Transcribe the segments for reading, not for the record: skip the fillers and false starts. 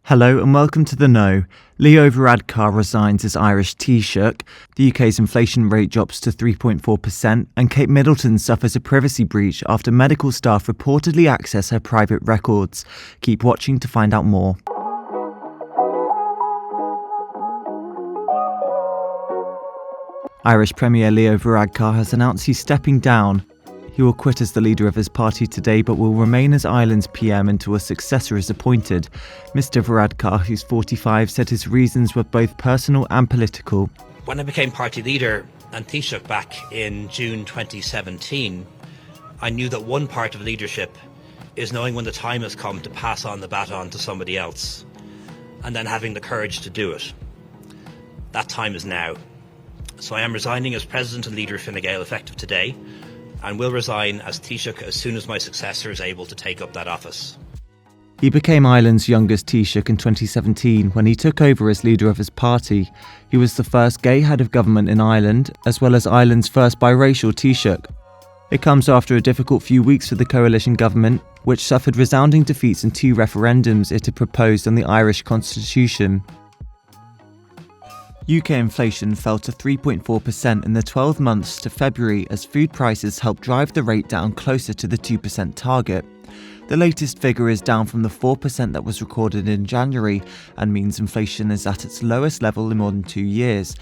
Hello and welcome to The Know. Leo Varadkar resigns as Irish Taoiseach, the UK's inflation rate drops to 3.4%, and Kate Middleton suffers a privacy breach after medical staff reportedly access her private records. Keep watching to find out more. Irish Premier Leo Varadkar has announced he's stepping down. He will quit as the leader of his party today but will remain as Ireland's PM until a successor is appointed. Mr Varadkar, who's 45, said his reasons were both personal and political. When I became party leader and Taoiseach back in June 2017, I knew that one part of leadership is knowing when the time has come to pass on the baton to somebody else and then having the courage to do it. That time is now. So I am resigning as President and Leader of Fine Gael effective today, and will resign as Taoiseach as soon as my successor is able to take up that office. He became Ireland's youngest Taoiseach in 2017 when he took over as leader of his party. He was the first gay head of government in Ireland, as well as Ireland's first biracial Taoiseach. It comes after a difficult few weeks for the coalition government, which suffered resounding defeats in two referendums it had proposed on the Irish constitution. UK inflation fell to 3.4% in the 12 months to February as food prices helped drive the rate down closer to the 2% target. The latest figure is down from the 4% that was recorded in January and means inflation is at its lowest level in more than 2 years.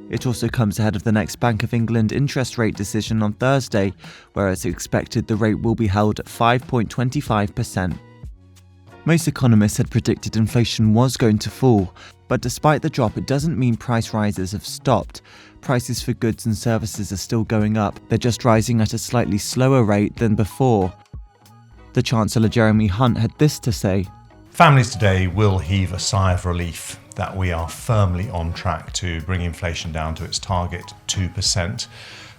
It also comes ahead of the next Bank of England interest rate decision on Thursday, where it's expected the rate will be held at 5.25%. Most economists had predicted inflation was going to fall, but despite the drop, it doesn't mean price rises have stopped. Prices for goods and services are still going up, they're just rising at a slightly slower rate than before. The Chancellor Jeremy Hunt had this to say. Families today will heave a sigh of relief that we are firmly on track to bring inflation down to its target 2%.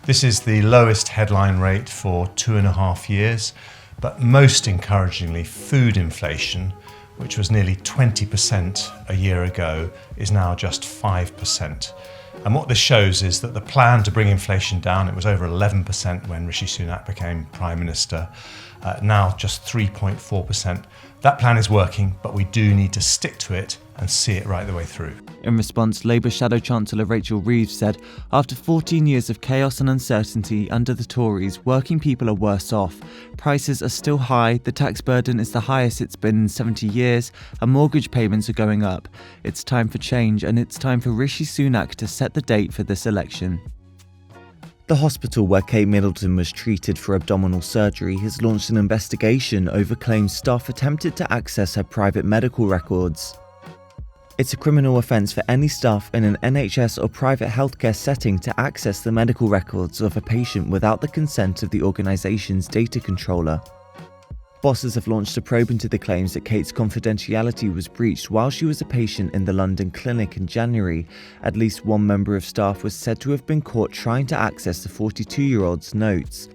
This is the lowest headline rate for 2.5 years. But most encouragingly, food inflation, which was nearly 20% a year ago, is now just 5%. And what this shows is that the plan to bring inflation down, it was over 11% when Rishi Sunak became Prime Minister, now just 3.4%. That plan is working, but we do need to stick to it and see it right the way through. In response, Labour Shadow Chancellor Rachel Reeves said, after 14 years of chaos and uncertainty under the Tories, working people are worse off. Prices are still high, the tax burden is the highest it's been in 70 years, and mortgage payments are going up. It's time for change, and it's time for Rishi Sunak to set the date for this election. The hospital where Kate Middleton was treated for abdominal surgery has launched an investigation over claims staff attempted to access her private medical records. It's a criminal offence for any staff in an NHS or private healthcare setting to access the medical records of a patient without the consent of the organisation's data controller. Bosses have launched a probe into the claims that Kate's confidentiality was breached while she was a patient in the London clinic in January. At least one member of staff was said to have been caught trying to access the 42-year-old's notes.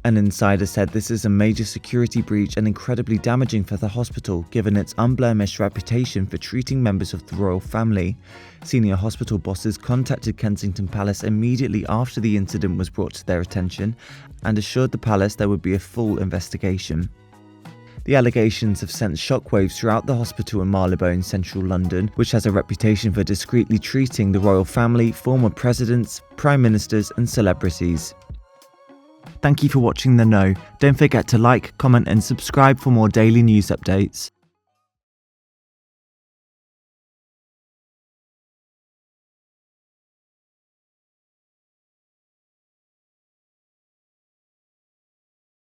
An insider said this is a major security breach and incredibly damaging for the hospital, given its unblemished reputation for treating members of the royal family. Senior hospital bosses contacted Kensington Palace immediately after the incident was brought to their attention and assured the palace there would be a full investigation. The allegations have sent shockwaves throughout the hospital in Marylebone, central London, which has a reputation for discreetly treating the royal family, former presidents, prime ministers and celebrities. Thank you for watching The Know. Don't forget to like, comment and subscribe for more daily news updates.